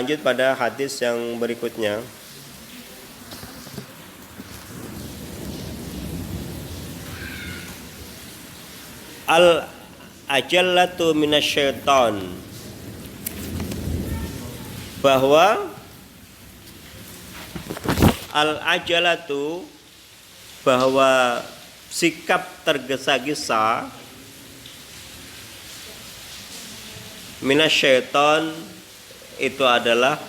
lanjut pada hadis yang berikutnya. Al-ajallatu minasyaiton, bahwa al-ajalatu, bahwa sikap tergesa-gesa, minasyaiton, itu adalah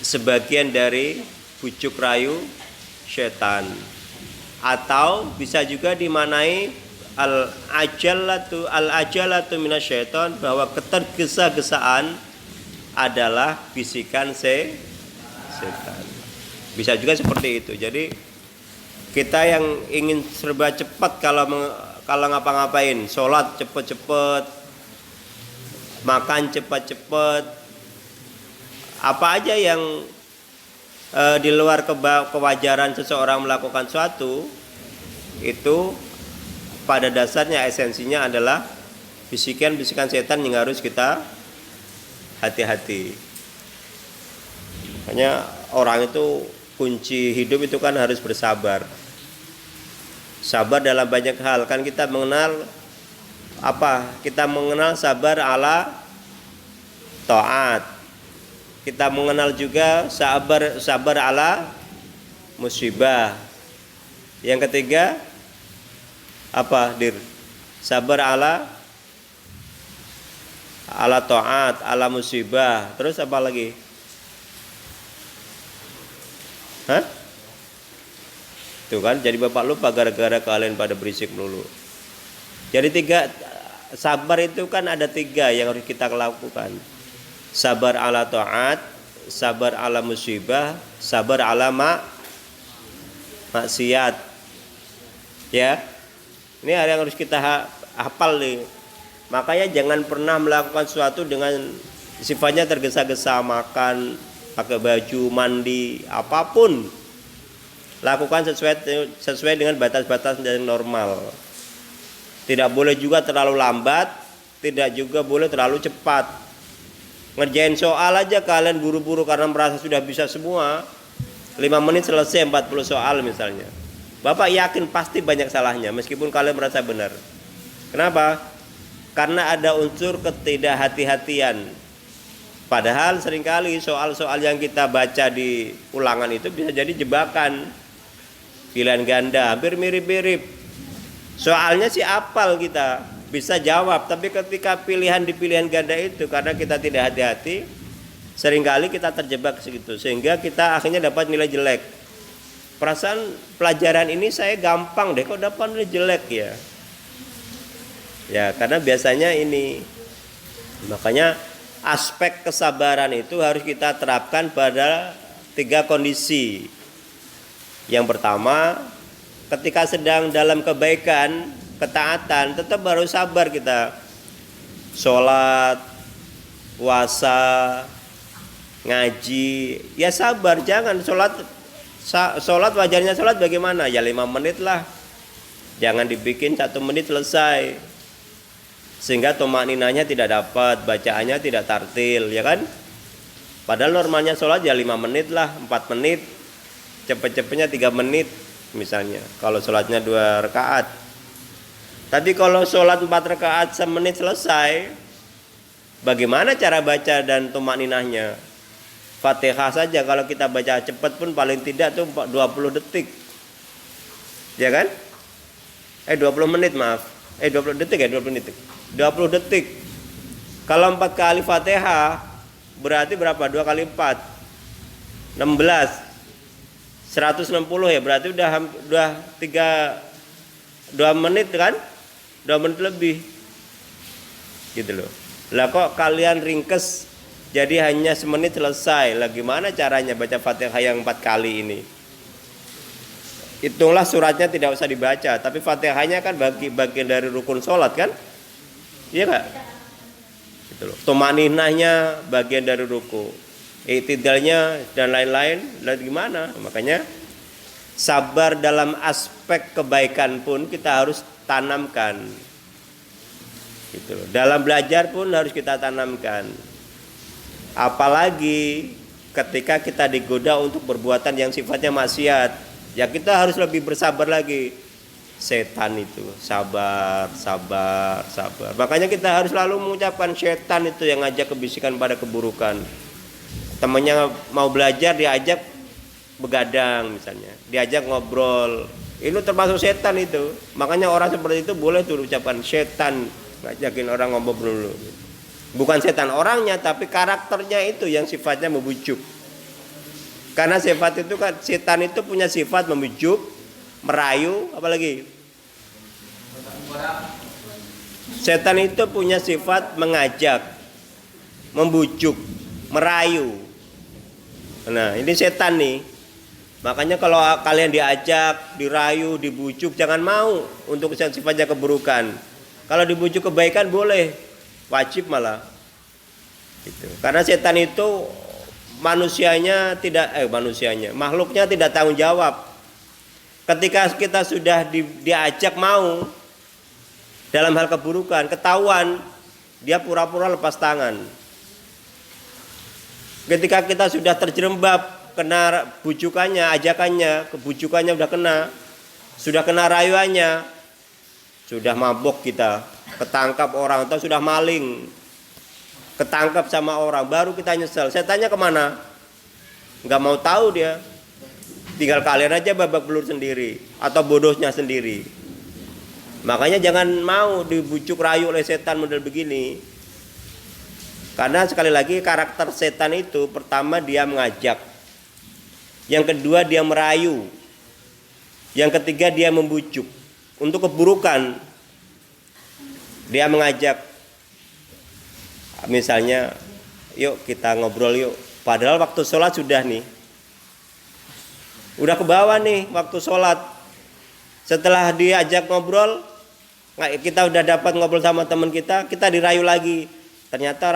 sebagian dari bujuk rayu syaitan, atau bisa juga dimanai al-ajalatu minasyaiton, bahwa ketergesa-gesaan adalah bisikan setan. Bisa juga seperti itu. Jadi kita yang ingin serba cepat kalau ngapa-ngapain, sholat cepet-cepet, makan cepat-cepat, apa aja yang di luar kewajaran seseorang melakukan suatu, itu pada dasarnya esensinya adalah bisikan-bisikan setan yang harus kita hati-hati. Makanya orang itu kunci hidup itu kan harus bersabar. Sabar dalam banyak hal. Kan kita mengenal apa? Kita mengenal sabar ala taat. Kita mengenal juga sabar ala musibah. Yang ketiga apa, Dir? Sabar ala taat, ala musibah. Terus apa lagi? Hah? Tuh kan, jadi Bapak lupa gara-gara kalian pada berisik melulu. Jadi sabar itu kan ada 3 yang harus kita lakukan. Sabar ala taat, sabar ala musibah, sabar ala maksiat. Ya. Ini yang harus kita hafal nih. Makanya jangan pernah melakukan sesuatu dengan sifatnya tergesa-gesa, makan, pakai baju, mandi, apapun. Lakukan sesuai dengan batas-batas yang normal. Tidak boleh juga terlalu lambat, tidak juga boleh terlalu cepat. Ngerjain soal aja kalian buru-buru karena merasa sudah bisa semua. 5 menit selesai 40 soal misalnya. Bapak yakin pasti banyak salahnya meskipun kalian merasa benar. Kenapa? Karena ada unsur ketidakhati-hatian. Padahal seringkali soal-soal yang kita baca di ulangan itu bisa jadi jebakan, pilihan ganda, hampir mirip-mirip. Soalnya sih apal, kita bisa jawab, tapi ketika pilihan di pilihan ganda itu karena kita tidak hati-hati, seringkali kita terjebak segitu, sehingga kita akhirnya dapat nilai jelek. Perasaan pelajaran ini saya gampang deh, kok dapat nilai jelek ya? Ya karena biasanya ini. Makanya aspek kesabaran itu harus kita terapkan pada 3 kondisi. Yang pertama, ketika sedang dalam kebaikan, ketaatan, tetap harus sabar kita. Sholat, puasa, ngaji, ya sabar. Jangan sholat wajarnya sholat bagaimana? Ya 5 menit lah. Jangan dibikin 1 menit selesai, sehingga tumakninahnya tidak dapat, bacaannya tidak tartil, ya kan? Padahal normalnya sholat ya 5 menit lah, 4 menit, cepet-cepetnya 3 menit misalnya, kalau sholatnya 2 rakaat. Tapi kalau sholat 4 rakaat semenit selesai, bagaimana cara baca dan tumakninahnya? Fatihah saja kalau kita baca cepat pun paling tidak tuh 20 detik, ya kan? 20 menit maaf, 20 detik ya, 20 detik. 20 detik. Kalau 4 kali Fatihah berarti berapa? 2 kali 4 16, 160 ya, berarti udah 2 menit kan? 2 menit lebih gitu loh. Lah kok kalian ringkes jadi hanya semenit selesai? Lah gimana caranya baca Fatihah yang 4 kali ini? Hitunglah suratnya tidak usah dibaca, tapi Fatihahnya kan bagian dari rukun sholat kan? Iya nggak? Gitu loh. Tumaninahnya bagian dari ruku, i'tidalnya dan lain-lain. Lalu gimana? Makanya sabar dalam aspek kebaikan pun kita harus tanamkan. Gitu loh. Dalam belajar pun harus kita tanamkan. Apalagi ketika kita digoda untuk perbuatan yang sifatnya maksiat, ya kita harus lebih bersabar lagi. Setan itu sabar, sabar, sabar. Makanya kita harus selalu mengucapkan setan itu yang ngajak kebisikan pada keburukan. Temannya mau belajar diajak begadang misalnya, diajak ngobrol. Itu termasuk setan itu. Makanya orang seperti itu boleh tuh ucapan setan, ngajakin orang ngobrol dulu. Bukan setan orangnya, tapi karakternya itu yang sifatnya membujuk. Karena sifat itu kan, setan itu punya sifat membujuk, merayu, apalagi setan itu punya sifat mengajak, membujuk, merayu. Nah ini setan nih. Makanya kalau kalian diajak, dirayu, dibujuk, jangan mau untuk sifatnya keburukan. Kalau dibujuk kebaikan boleh, wajib malah. Gitu. Karena setan itu makhluknya tidak tanggung jawab. Ketika kita sudah diajak mau dalam hal keburukan, ketahuan, dia pura-pura lepas tangan. Ketika kita sudah terjerembab, kena bujukannya, ajakannya, kebujukannya sudah kena rayuannya, sudah mabok kita, ketangkap orang atau sudah maling, ketangkap sama orang, baru kita nyesel. Setannya kemana? Nggak mau tahu dia. Tinggal kalian aja babak belur sendiri atau bodohnya sendiri. Makanya jangan mau dibujuk rayu oleh setan model begini. Karena sekali lagi karakter setan itu, pertama dia mengajak, yang kedua dia merayu, yang ketiga dia membujuk untuk keburukan. Dia mengajak, misalnya, yuk kita ngobrol yuk. Padahal waktu sholat sudah nih, udah ke bawah nih waktu sholat. Setelah diajak ngobrol, kita udah dapat ngobrol sama teman kita dirayu lagi. Ternyata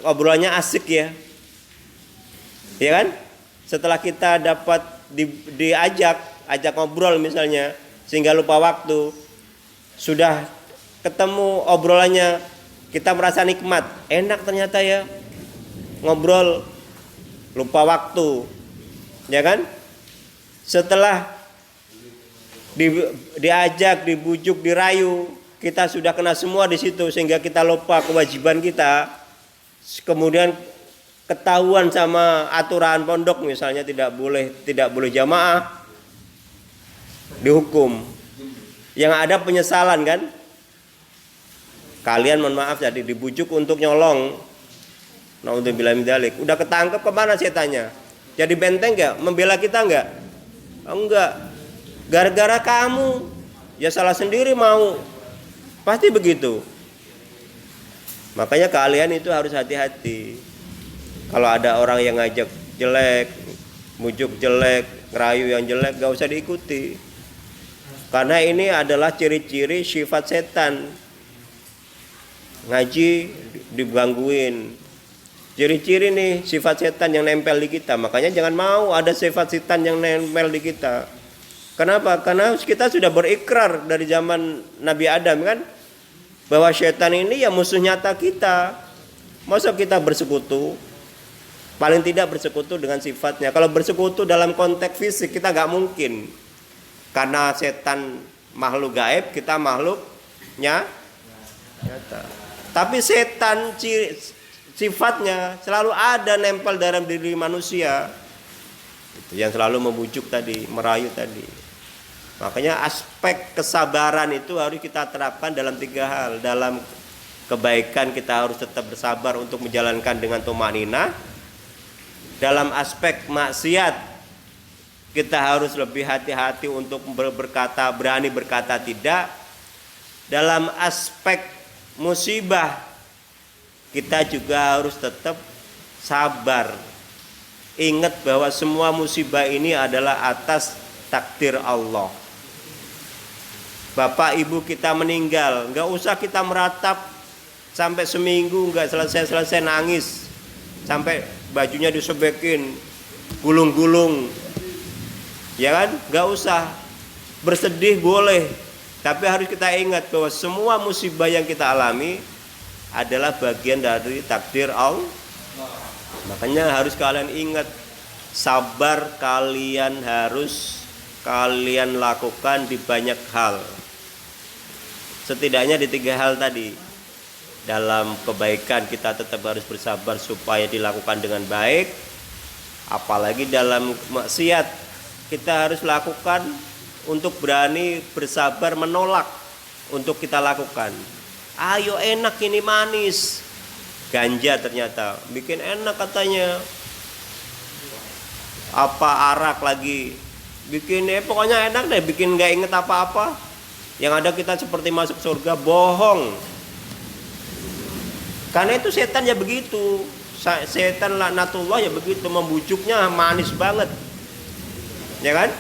obrolannya asik ya, ya kan? Setelah kita dapat diajak ngobrol misalnya, sehingga lupa waktu, sudah ketemu obrolannya, kita merasa nikmat, enak ternyata ya, ngobrol, lupa waktu, ya kan? Setelah diajak, dibujuk, dirayu, kita sudah kena semua di situ sehingga kita lupa kewajiban kita. Kemudian ketahuan sama aturan pondok misalnya tidak boleh jamaah, dihukum. Yang ada penyesalan kan? Kalian mohon maaf jadi dibujuk untuk nyolong. Naudzubillah min dzalik. Udah ketangkep, kemana setannya? Jadi benteng enggak? Membela kita enggak? Enggak. Gara-gara kamu, ya salah sendiri mau. Pasti begitu. Makanya kalian itu harus hati-hati. Kalau ada orang yang ngajak jelek, mujuk jelek, ngerayu yang jelek, gak usah diikuti. Karena ini adalah ciri-ciri sifat setan. Ngaji digangguin. Ciri-ciri nih sifat setan yang nempel di kita. Makanya jangan mau ada sifat setan yang nempel di kita. Kenapa? Karena kita sudah berikrar dari zaman Nabi Adam kan, bahwa setan ini ya musuh nyata kita. Masa kita bersekutu? Paling tidak bersekutu dengan sifatnya. Kalau bersekutu dalam konteks fisik kita gak mungkin. Karena setan makhluk gaib, kita makhluk nyata. Tapi setan sifatnya selalu ada nempel dalam diri manusia. Itu yang selalu membujuk tadi, merayu tadi. Makanya aspek kesabaran itu harus kita terapkan dalam 3 hal. Dalam kebaikan kita harus tetap bersabar untuk menjalankan dengan tumaninah. Dalam aspek maksiat kita harus lebih hati-hati untuk berani berkata tidak. Dalam aspek musibah kita juga harus tetap sabar. Ingat bahwa semua musibah ini adalah atas takdir Allah. Bapak ibu kita meninggal, nggak usah kita meratap sampai seminggu nggak selesai nangis, sampai bajunya disobekin, gulung-gulung, ya kan? Nggak usah bersedih boleh, tapi harus kita ingat bahwa semua musibah yang kita alami adalah bagian dari takdir Allah. Makanya harus kalian ingat, sabar harus kalian lakukan di banyak hal. Setidaknya di 3 hal tadi. Dalam kebaikan kita tetap harus bersabar supaya dilakukan dengan baik. Apalagi dalam maksiat kita harus lakukan untuk berani bersabar menolak untuk kita lakukan. Ayo, enak ini, manis. Ganja ternyata bikin enak katanya. Apa arak lagi bikin, pokoknya enak deh, bikin nggak inget apa-apa. Yang ada kita seperti masuk surga. Bohong. Karena itu setan ya begitu. Setan laknatullah ya begitu, membujuknya manis banget. Ya kan?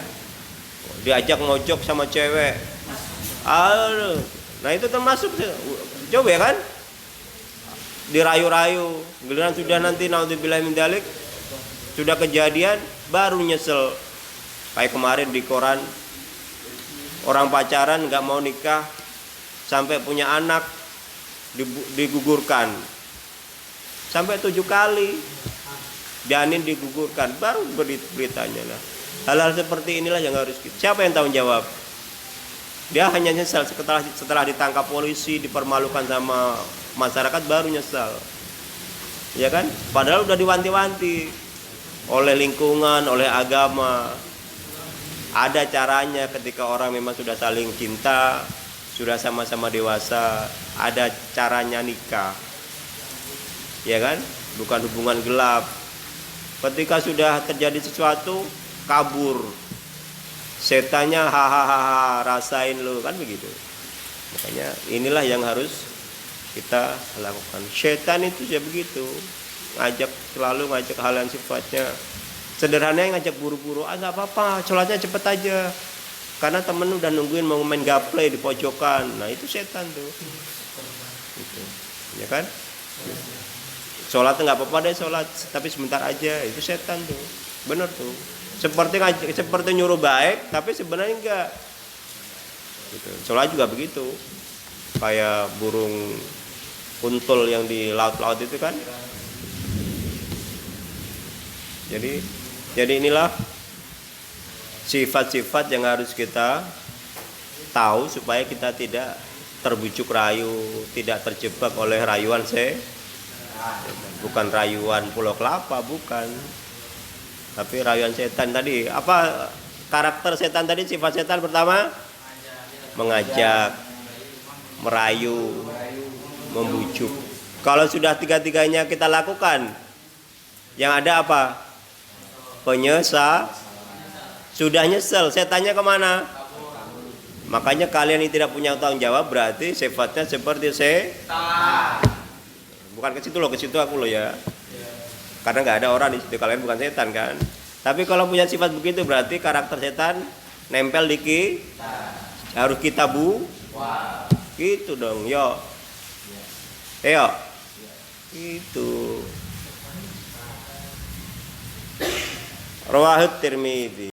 Diajak ngojok sama cewek. Nah itu termasuk, coba ya kan? Dirayu-rayu, giliran sudah nanti naudzubillah min dzalik, sudah kejadian baru nyesel. Kayak kemarin di koran, orang pacaran nggak mau nikah sampai punya anak digugurkan sampai 7 kali, janin digugurkan, baru beritanya. Nah, hal-hal seperti inilah yang harus siapa yang tanggung jawab? Dia hanya nyesal setelah ditangkap polisi, dipermalukan sama masyarakat, baru nyesal. Ya kan? Padahal udah diwanti-wanti oleh lingkungan, oleh agama. Ada caranya ketika orang memang sudah saling cinta, sudah sama-sama dewasa, ada caranya nikah. Ya kan? Bukan hubungan gelap. Ketika sudah terjadi sesuatu, kabur. Setannya hahaha, rasain lu, kan begitu. Makanya inilah yang harus kita lakukan. Setan itu ya begitu, selalu ngajak hal yang sifatnya sederhana, yang ngajak buru-buru. Nggak apa-apa, sholatnya cepet aja, karena temen udah nungguin mau main gaple di pojokan. Nah itu setan tuh, gitu. Ya kan? Sholatnya nggak apa-apa deh, sholat tapi sebentar aja, itu setan tuh, bener tuh. Seperti nyuruh baik, tapi sebenarnya enggak. Gitu. Sholat juga begitu, kayak burung kuntul yang di laut-laut itu kan. Jadi inilah sifat-sifat yang harus kita tahu supaya kita tidak terbujuk rayu, tidak terjebak oleh rayuan bukan rayuan Pulau Kelapa, bukan. Tapi rayuan setan tadi. Apa karakter setan tadi? Sifat setan pertama, mengajak, merayu, membujuk. Kalau sudah 3-tiganya kita lakukan, yang ada apa? Penyesal. Sudah nyesel, setannya kemana? Makanya kalian yang tidak punya tanggung jawab berarti sifatnya seperti setan. Bukan ke situ loh, ke situ aku loh ya. Karena nggak ada orang di situ, kalian bukan setan kan. Tapi kalau punya sifat begitu berarti karakter setan nempel di kita. Harus kita gitu dong, yo. Itu. Rawahut Tirmidzi.